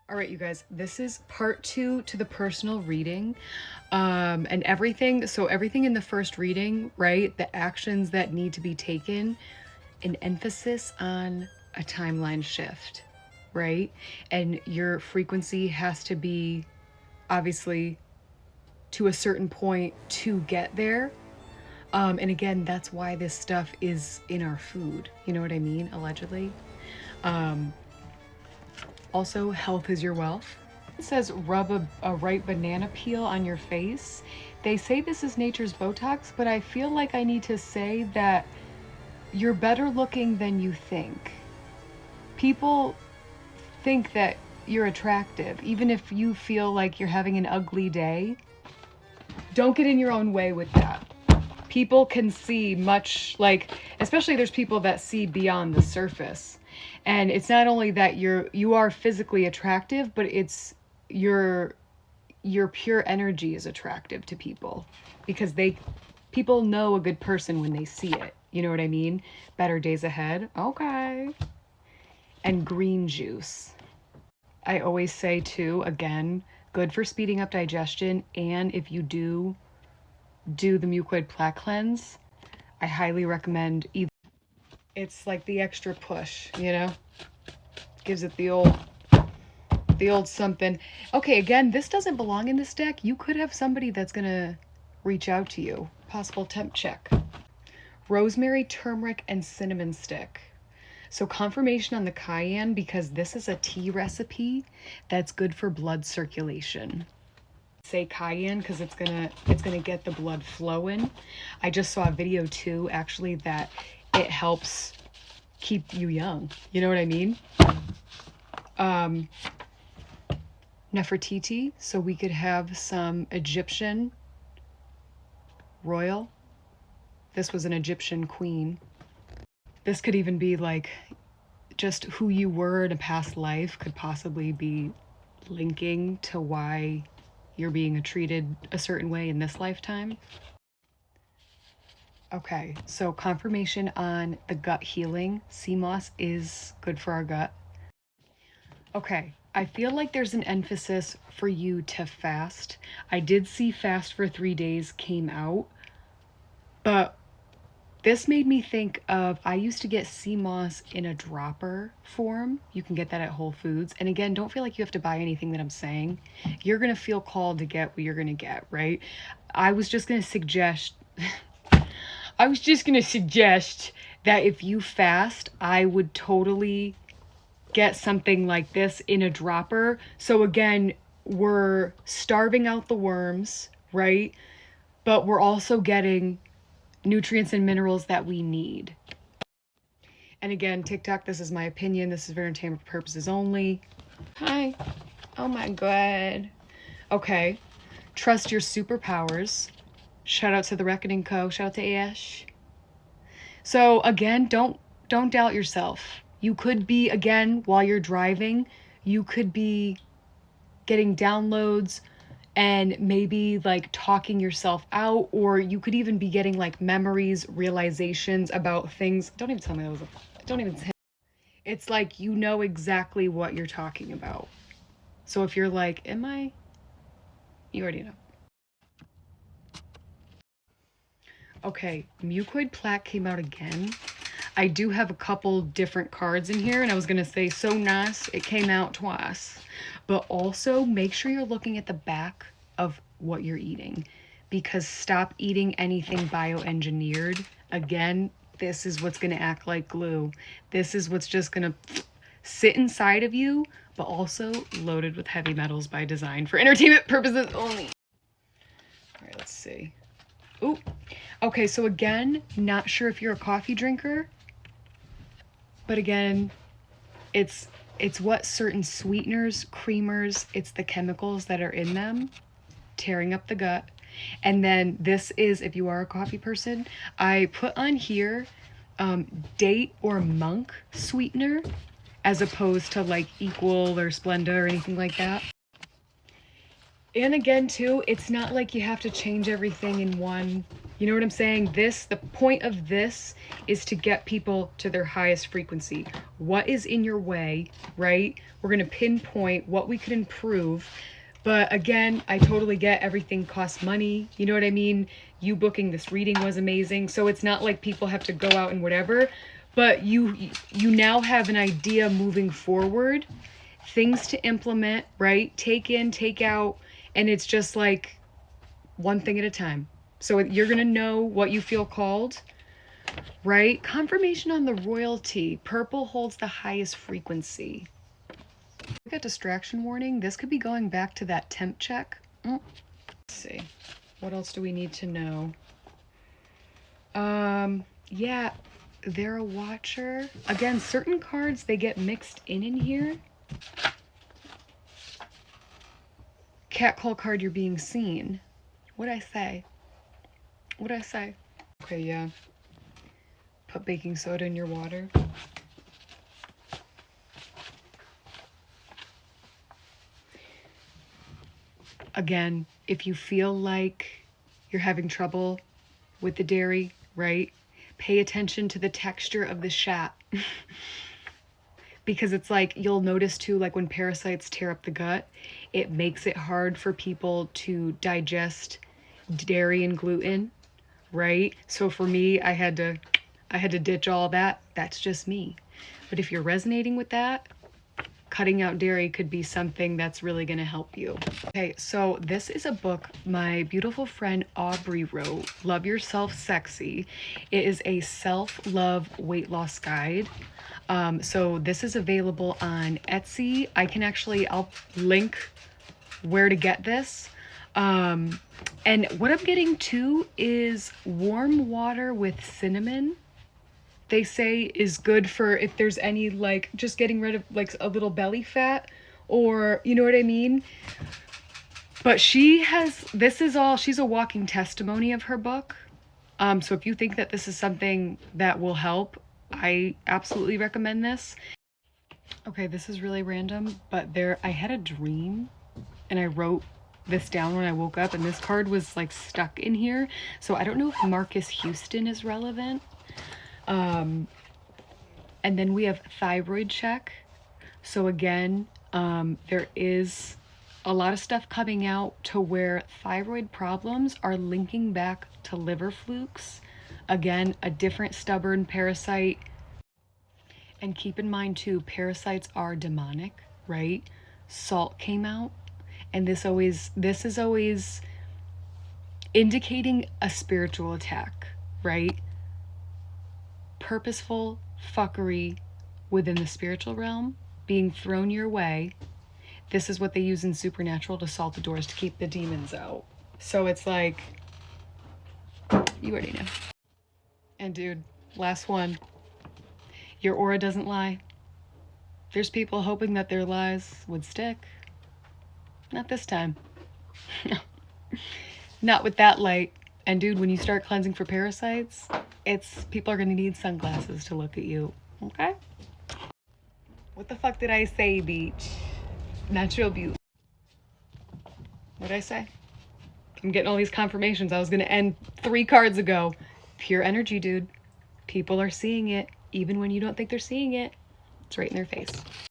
All right, you guys, this is part 2 to the personal reading, and everything. So everything in the first reading, right? The actions that need to be taken, an emphasis on a timeline shift, right? And your frequency has to be obviously to a certain point to get there. And again, that's why this stuff is in our food. You know what I mean? Allegedly. Also, health is your wealth. It says rub a ripe banana peel on your face. They say this is nature's Botox, but I feel like I need to say that you're better looking than you think. People think that you're attractive, even if you feel like you're having an ugly day. Don't get in your own way with that. People can see much, like, especially there's people that see beyond the surface. And it's not only that you are physically attractive, but it's your pure energy is attractive to people because people know a good person when they see it. You know what I mean? Better days ahead. Okay. And green juice. I always say too, again, good for speeding up digestion. And if you do the mucoid plaque cleanse, I highly recommend either. It's like the extra push, you know? Gives it the old something. Okay, again, this doesn't belong in this deck. You could have somebody that's gonna reach out to you. Possible temp check. Rosemary, turmeric, and cinnamon stick. So confirmation on the cayenne because this is a tea recipe that's good for blood circulation. Say cayenne because it's gonna get the blood flowing. I just saw a video too, actually, that it helps keep you young. You know what I mean? Nefertiti, so we could have some Egyptian royal. This was an Egyptian queen. This could even be like just who you were in a past life could possibly be linking to why you're being treated a certain way in this lifetime. Okay, so confirmation on the gut healing. Sea moss is good for our gut. Okay, I feel like there's an emphasis for you to fast. I did see fast for 3 days came out, but this made me think of, I used to get sea moss in a dropper form. You can get that at Whole Foods. And again, don't feel like you have to buy anything that I'm saying. You're going to feel called to get what you're going to get, right? I was just going to suggest that if you fast, I would totally get something like this in a dropper. So again, we're starving out the worms, right? But we're also getting nutrients and minerals that we need. And again, TikTok, this is my opinion. This is for entertainment purposes only. Hi. Oh my God. Okay. Trust your superpowers. Shout out to the Reckoning Co. Shout out to Ash. So again, don't doubt yourself. You could be, again, while you're driving, you could be getting downloads and maybe like talking yourself out, or you could even be getting like memories, realizations about things. Don't even tell me that was don't even say. It's like you know exactly what you're talking about. So if you're like, am I? You already know. Okay, mucoid plaque came out again. I do have a couple different cards in here, and I was gonna say so nice, it came out twice. But also make sure you're looking at the back of what you're eating, because stop eating anything bioengineered. Again, this is what's gonna act like glue. This is what's just gonna sit inside of you, but also loaded with heavy metals by design for entertainment purposes only. All right, let's see. Ooh, okay, so again, not sure if you're a coffee drinker, but again, it's what certain sweeteners, creamers, it's the chemicals that are in them, tearing up the gut. And then this is, if you are a coffee person, I put on here date or monk sweetener, as opposed to like Equal or Splenda or anything like that. And again, too, it's not like you have to change everything in one You know what I'm saying? The point of this is to get people to their highest frequency. What is in your way, right? We're going to pinpoint what we could improve. But again, I totally get everything costs money. You know what I mean? You booking this reading was amazing. So it's not like people have to go out and whatever, but you now have an idea moving forward, things to implement, right? Take in, take out, and it's just like one thing at a time. So you're going to know what you feel called, right? Confirmation on the royalty. Purple holds the highest frequency. We got distraction warning. This could be going back to that temp check. Let's see. What else do we need to know? Yeah, they're a watcher. Again, certain cards, they get mixed in here. Cat call card, you're being seen. What'd I say? What'd I say? Okay, yeah. Put baking soda in your water. Again, if you feel like you're having trouble with the dairy, right? Pay attention to the texture of the shat. Because it's like, you'll notice too, like when parasites tear up the gut, it makes it hard for people to digest dairy and gluten, right? So for me, I had to ditch all that. That's just me. But if you're resonating with that, cutting out dairy could be something that's really going to help you. Okay, so this is a book my beautiful friend Aubrey wrote, Love Yourself Sexy. It is a self-love weight loss guide. So this is available on Etsy. I'll link where to get this. And what I'm getting too is warm water with cinnamon. They say is good for if there's any, like, just getting rid of like a little belly fat, or you know what I mean. But she's a walking testimony of her book. So if you think that this is something that will help, I absolutely recommend this. Okay, this is really random, but I had a dream and I wrote this down when I woke up, and this card was like stuck in here. So I don't know if Marcus Houston is relevant. And then we have thyroid check. So again, there is a lot of stuff coming out to where thyroid problems are linking back to liver flukes. Again, a different stubborn parasite. And keep in mind too, parasites are demonic, right? Salt came out, and this is always indicating a spiritual attack, right? Purposeful fuckery within the spiritual realm being thrown your way. This is what they use in Supernatural to salt the doors to keep the demons out. So it's like, you already know. And dude, last one. Your aura doesn't lie. There's people hoping that their lies would stick. Not this time. Not with that light. And dude, when you start cleansing for parasites, people are gonna need sunglasses to look at you, okay? What the fuck did I say, beach? Natural beauty. What'd I say? I'm getting all these confirmations. I was gonna end 3 cards ago. Pure energy, dude. People are seeing it, even when you don't think they're seeing it. It's right in their face.